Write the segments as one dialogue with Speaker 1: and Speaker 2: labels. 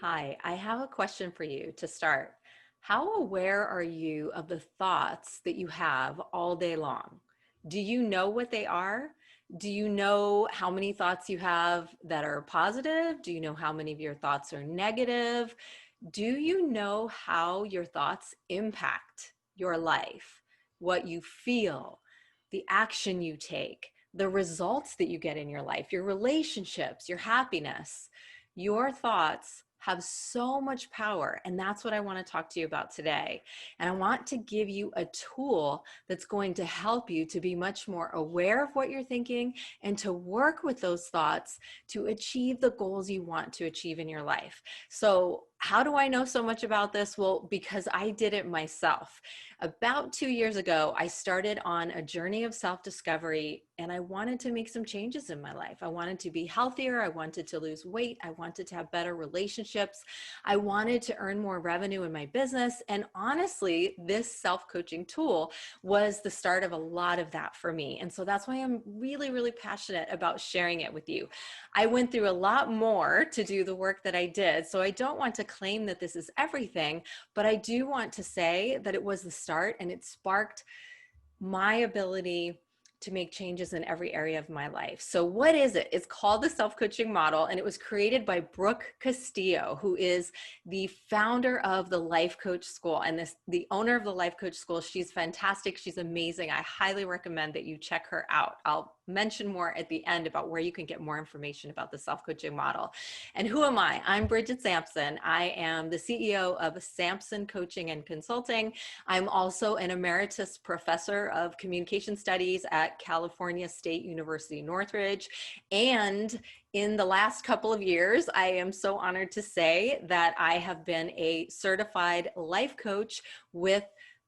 Speaker 1: Hi, I have a question for you to start. How aware are you of the thoughts that you have all day long? Do you know what they are? Do you know how many thoughts you have that are positive? Do you know how many of your thoughts are negative? Do you know how your thoughts impact your life, what you feel, the action you take, the results that you get in your life, your relationships, your happiness? Your thoughts have so much power, and that's what I want to talk to you about today. And I want to give you a tool that's going to help you to be much more aware of what you're thinking and to work with those thoughts to achieve the goals you want to achieve in your life. So how do I know so much about this? Well, because I did it myself. About 2 years ago, I started on a journey of self-discovery, and I wanted to make some changes in my life. I wanted to be healthier. I wanted to lose weight. I wanted to have better relationships. I wanted to earn more revenue in my business. And honestly, this self-coaching tool was the start of a lot of that for me. And so that's why I'm really, really passionate about sharing it with you. I went through a lot more to do the work that I did. So I don't want to claim that this is everything, but I do want to say that it was the start and it sparked my ability to make changes in every area of my life. So what is it? It's called the self-coaching model, and it was created by Brooke Castillo, who is the founder of the LifeCoachSchool and the owner of the LifeCoachSchool. She's fantastic. She's amazing. I highly recommend that you check her out. I'll mention more at the end about where you can get more information about the self-coaching model. And who am I? I'm Bridget Sampson. I am the CEO of Sampson Coaching and Consulting. I'm also an emeritus professor of communication studies at California State University, Northridge. And in the last couple of years, I am so honored to say that I have been a certified life coach with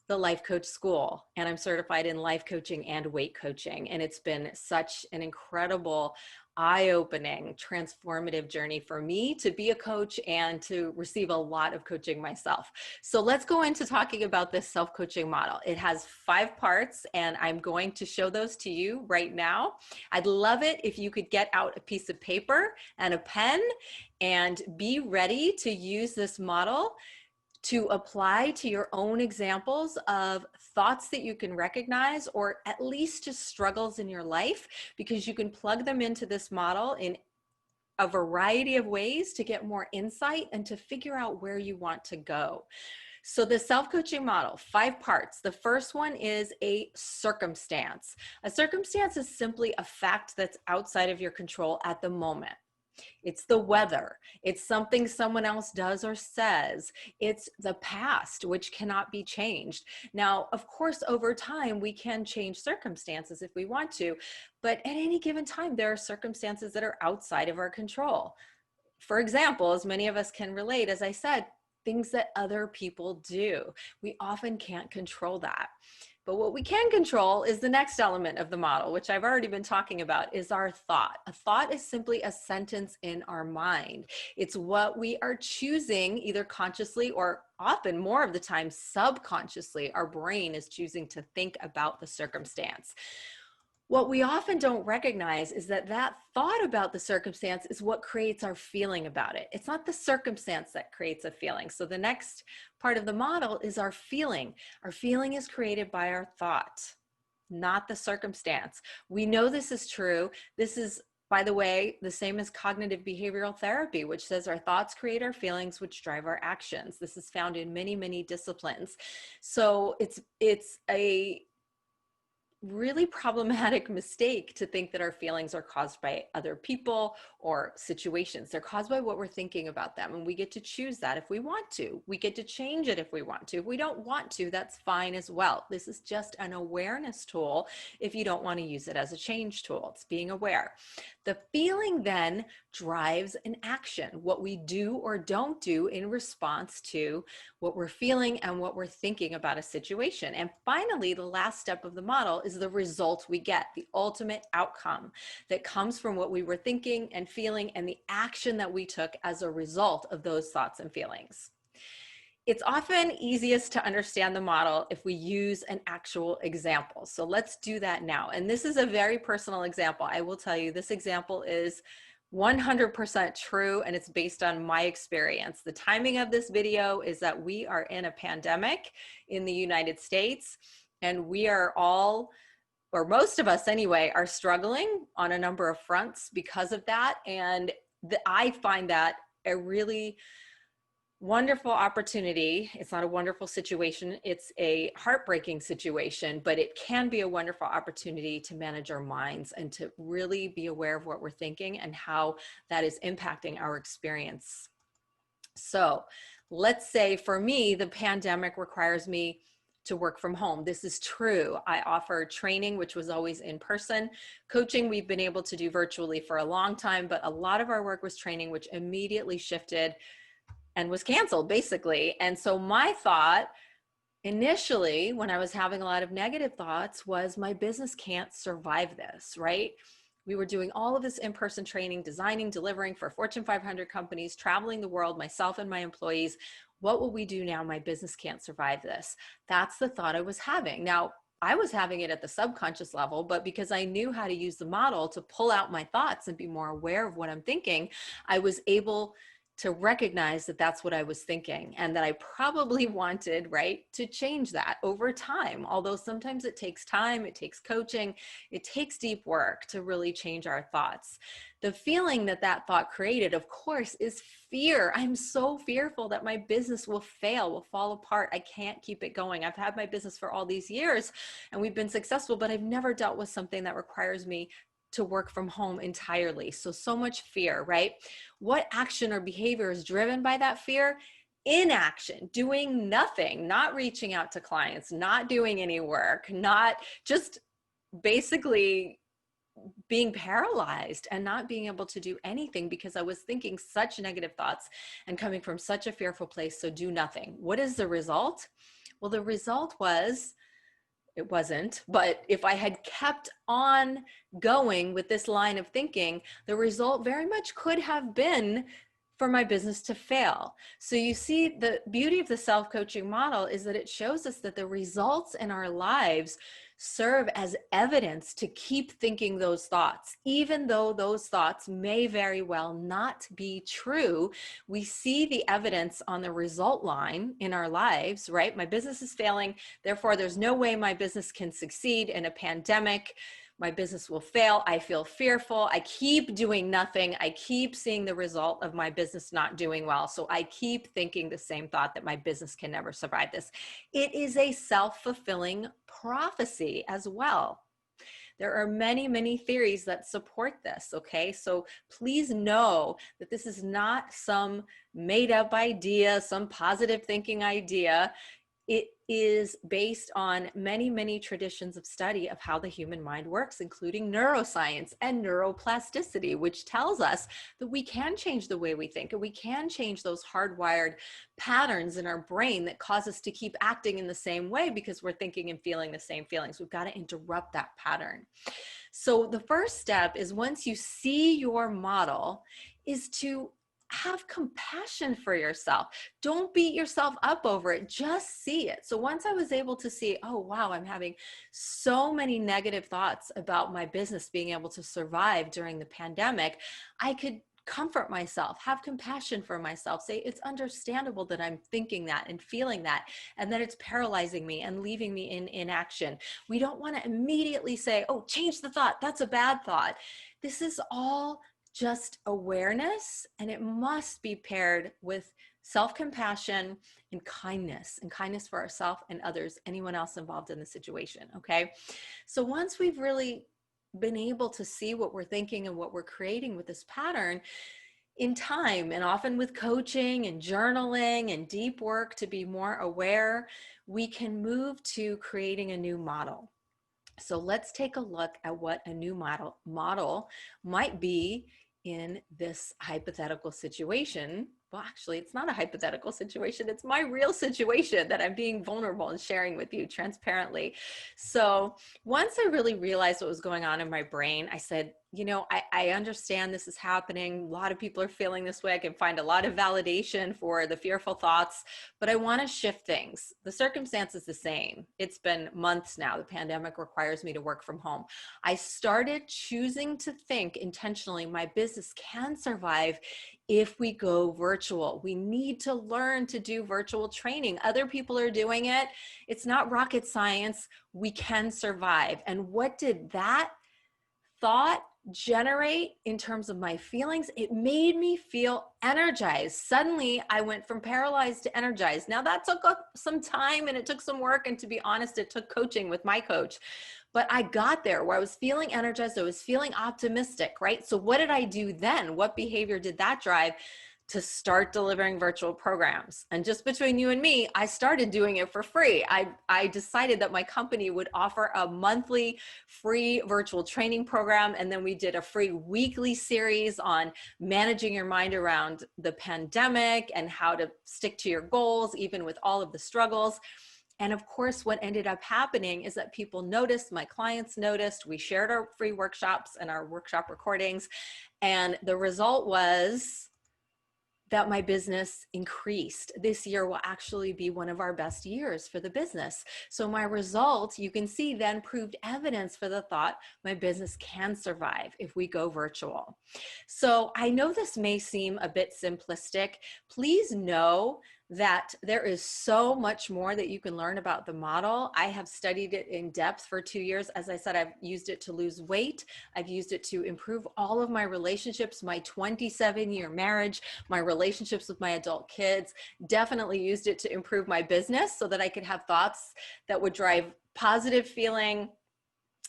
Speaker 1: the Life Coach School, and I'm certified in life coaching and weight coaching. And it's been such an incredible, eye-opening, transformative journey for me to be a coach and to receive a lot of coaching myself. So let's go into talking about this self-coaching model. It has 5 parts, and I'm going to show those to you right now. I'd love it if you could get out a piece of paper and a pen and be ready to use this model to apply to your own examples of thoughts that you can recognize, or at least just struggles in your life, because you can plug them into this model in a variety of ways to get more insight and to figure out where you want to go. So the self-coaching model, 5 parts. The first one is a circumstance. A circumstance is simply a fact that's outside of your control at the moment. It's the weather. It's something someone else does or says. It's the past, which cannot be changed. Now, of course, over time, we can change circumstances if we want to, but at any given time, there are circumstances that are outside of our control. For example, as many of us can relate, as I said, things that other people do. We often can't control that. But what we can control is the next element of the model, which I've already been talking about, is our thought. A thought is simply a sentence in our mind. It's what we are choosing, either consciously or often more of the time subconsciously. Our brain is choosing to think about the circumstance. What we often don't recognize is that that thought about the circumstance is what creates our feeling about it. It's not the circumstance that creates a feeling. So the next part of the model is our feeling. Our feeling is created by our thought, not the circumstance. We know this is true. This is, by the way, the same as cognitive behavioral therapy, which says our thoughts create our feelings, which drive our actions. This is found in many, many disciplines. So it's a really problematic mistake to think that our feelings are caused by other people or situations. They're caused by what we're thinking about them, and we get to choose that if we want to. We get to change it if we want to. If we don't want to, that's fine as well. This is just an awareness tool if you don't want to use it as a change tool. It's being aware. The feeling then drives an action, what we do or don't do in response to what we're feeling and what we're thinking about a situation. And finally, the last step of the model is the result we get, the ultimate outcome that comes from what we were thinking and feeling and the action that we took as a result of those thoughts and feelings. It's often easiest to understand the model if we use an actual example. So let's do that now. And this is a very personal example. I will tell you, this example is 100% true, and it's based on my experience. The timing of this video is that we are in a pandemic in the United States, and we are all, or most of us anyway, are struggling on a number of fronts because of that. And I find that a really wonderful opportunity. It's not a wonderful situation. It's a heartbreaking situation, but it can be a wonderful opportunity to manage our minds and to really be aware of what we're thinking and how that is impacting our experience. So let's say for me, the pandemic requires me to work from home. This is true. I offer training, which was always in person. Coaching, we've been able to do virtually for a long time, but a lot of our work was training, which immediately shifted and was canceled basically. And so my thought initially, when I was having a lot of negative thoughts, was my business can't survive this, right? We were doing all of this in-person training, designing, delivering for Fortune 500 companies, traveling the world, myself and my employees. What will we do now? My business can't survive this. That's the thought I was having. Now, I was having it at the subconscious level, but because I knew how to use the model to pull out my thoughts and be more aware of what I'm thinking, I was able to recognize that that's what I was thinking and that I probably wanted, right, to change that over time. Although sometimes it takes time, it takes coaching, it takes deep work to really change our thoughts. The feeling that that thought created, of course, is fear. I'm so fearful that my business will fail, will fall apart. I can't keep it going. I've had my business for all these years and we've been successful, but I've never dealt with something that requires me to work from home entirely. So much fear, right? What action or behavior is driven by that fear? Inaction, doing nothing, not reaching out to clients, not doing any work, not just basically being paralyzed and not being able to do anything because I was thinking such negative thoughts and coming from such a fearful place. So do nothing. What is the result? Well, the result was, it wasn't, but if I had kept on going with this line of thinking, the result very much could have been for my business to fail. So you see, the beauty of the self-coaching model is that it shows us that the results in our lives serve as evidence to keep thinking those thoughts. Even though those thoughts may very well not be true, we see the evidence on the result line in our lives, right? My business is failing, therefore there's no way my business can succeed in a pandemic. My business will fail. I feel fearful. I keep doing nothing. I keep seeing the result of my business not doing well. So I keep thinking the same thought that my business can never survive this. It is a self-fulfilling prophecy as well. There are many, many theories that support this, okay? So please know that this is not some made up idea, some positive thinking idea. It is based on many, many traditions of study of how the human mind works, including neuroscience and neuroplasticity, which tells us that we can change the way we think and we can change those hardwired patterns in our brain that cause us to keep acting in the same way because we're thinking and feeling the same feelings. We've got to interrupt that pattern. So the first step is, once you see your model, is to have compassion for yourself. Don't beat yourself up over it. Just see it. So once I was able to see, oh, wow, I'm having so many negative thoughts about my business being able to survive during the pandemic, I could comfort myself, have compassion for myself, say it's understandable that I'm thinking that and feeling that, and that it's paralyzing me and leaving me in inaction. We don't want to immediately say, oh, change the thought. That's a bad thought. This is all just awareness, and it must be paired with self-compassion and kindness for ourselves and others, anyone else involved in the situation, okay? So once we've really been able to see what we're thinking and what we're creating with this pattern, in time, and often with coaching and journaling and deep work to be more aware, we can move to creating a new model. So let's take a look at what a new model might be in this hypothetical situation. Well, actually, it's not a hypothetical situation. It's my real situation that I'm being vulnerable and sharing with you transparently. So once I really realized what was going on in my brain, I said, I understand this is happening. A lot of people are feeling this way. I can find a lot of validation for the fearful thoughts, but I want to shift things. The circumstance is the same. It's been months now. The pandemic requires me to work from home. I started choosing to think intentionally, my business can survive if we go virtual. We need to learn to do virtual training. Other people are doing it. It's not rocket science. We can survive. And what did that thought generate in terms of my feelings? It made me feel energized. Suddenly I went from paralyzed to energized. Now that took some time and it took some work. And to be honest, it took coaching with my coach, but I got there where I was feeling energized. I was feeling optimistic, right? So what did I do then? What behavior did that drive? To start delivering virtual programs. And just between you and me, I started doing it for free. I decided that my company would offer a monthly free virtual training program. And then we did a free weekly series on managing your mind around the pandemic and how to stick to your goals, even with all of the struggles. And of course, what ended up happening is that people noticed, my clients noticed, we shared our free workshops and our workshop recordings. And the result was that my business increased. This year will actually be one of our best years for the business. So my results, you can see, then proved evidence for the thought my business can survive if we go virtual. So I know this may seem a bit simplistic. Please know that there is so much more that you can learn about the model. I have studied it in depth for 2 years. As I said, I've used it to lose weight. I've used it to improve all of my relationships, my 27-year marriage, my relationships with my adult kids. Definitely used it to improve my business so that I could have thoughts that would drive positive feeling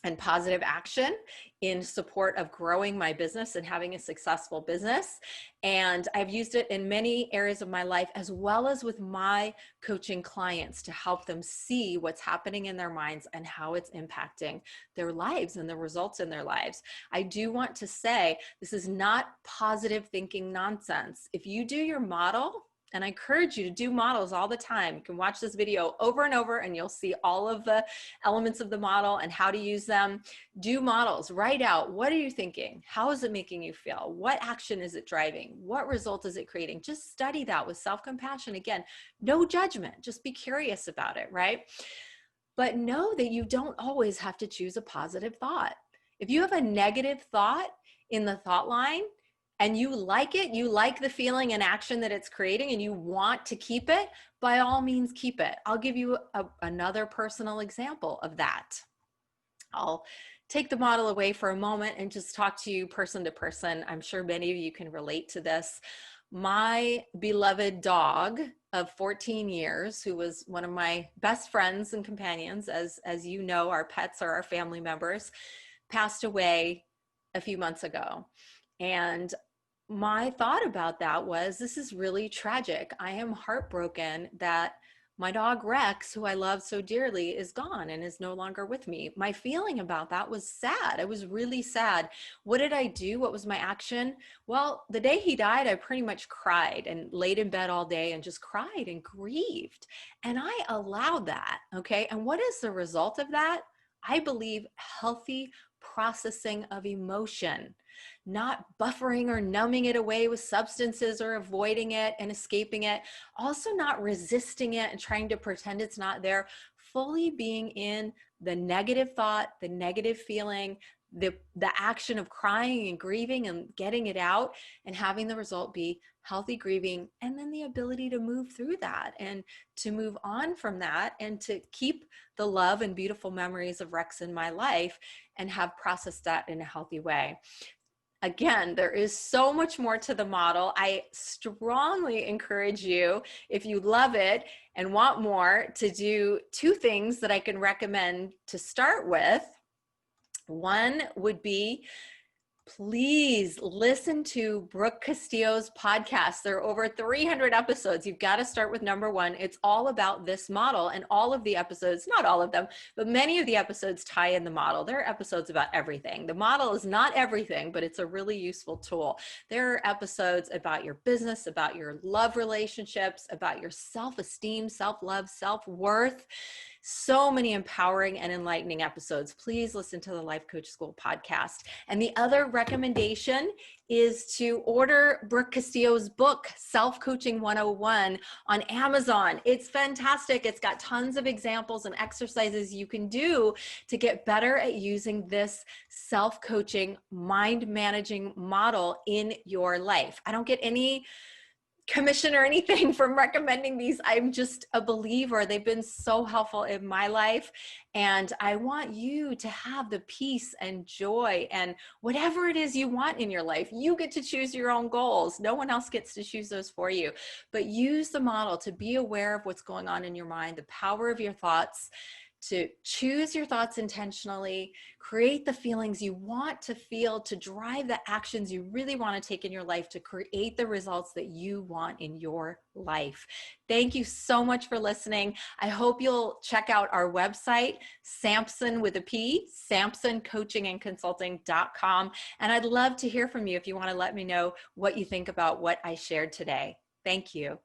Speaker 1: and positive action in support of growing my business and having a successful business. And I've used it in many areas of my life, as well as with my coaching clients, to help them see what's happening in their minds and how it's impacting their lives and the results in their lives. I do want to say, this is not positive thinking nonsense. If you do your model, and I encourage you to do models all the time. You can watch this video over and over and you'll see all of the elements of the model and how to use them. Do models, write out, what are you thinking? How is it making you feel? What action is it driving? What result is it creating? Just study that with self-compassion. Again, no judgment, just be curious about it, right? But know that you don't always have to choose a positive thought. If you have a negative thought in the thought line, and you like it, you like the feeling and action that it's creating, and you want to keep it, by all means, keep it. I'll give you another personal example of that. I'll take the model away for a moment and just talk to you person to person. I'm sure many of you can relate to this. My beloved dog of 14 years, who was one of my best friends and companions, as you know, our pets are our family members, passed away a few months ago. And my thought about that was, this is really tragic. I am heartbroken that my dog Rex, who I love so dearly, is gone and is no longer with me. My feeling about that was sad. I was really sad. What did I do? What was my action? Well, the day he died, I pretty much cried and laid in bed all day and just cried and grieved. And I allowed that, okay? And what is the result of that? I believe healthy processing of emotion. Not buffering or numbing it away with substances or avoiding it and escaping it. Also not resisting it and trying to pretend it's not there. Fully being in the negative thought, the negative feeling, the action of crying and grieving and getting it out, and having the result be healthy grieving, and then the ability to move through that and to move on from that and to keep the love and beautiful memories of Rex in my life and have processed that in a healthy way. Again, there is so much more to the model. I strongly encourage you, if you love it and want more, to do 2 things that I can recommend to start with. One would be, please listen to Brooke Castillo's podcast. There are over 300 episodes. You've got to start with number 1. It's all about this model, and all of the episodes, not all of them, but many of the episodes tie in the model. There are episodes about everything. The model is not everything, but it's a really useful tool. There are episodes about your business, about your love relationships, about your self-esteem, self-love, self-worth. So many empowering and enlightening episodes. Please listen to the Life Coach School podcast. And the other recommendation is to order Brooke Castillo's book, Self-Coaching 101, on Amazon. It's fantastic. It's got tons of examples and exercises you can do to get better at using this self-coaching, mind-managing model in your life. I don't get any commission or anything from recommending these. I'm just a believer. They've been so helpful in my life. And I want you to have the peace and joy and whatever it is you want in your life. You get to choose your own goals. No one else gets to choose those for you. But use the model to be aware of what's going on in your mind, the power of your thoughts, to choose your thoughts intentionally, create the feelings you want to feel, to drive the actions you really want to take in your life, to create the results that you want in your life. Thank you so much for listening. I hope you'll check out our website, Sampson with a P, SampsonCoachingandConsulting.com. And I'd love to hear from you if you want to let me know what you think about what I shared today. Thank you.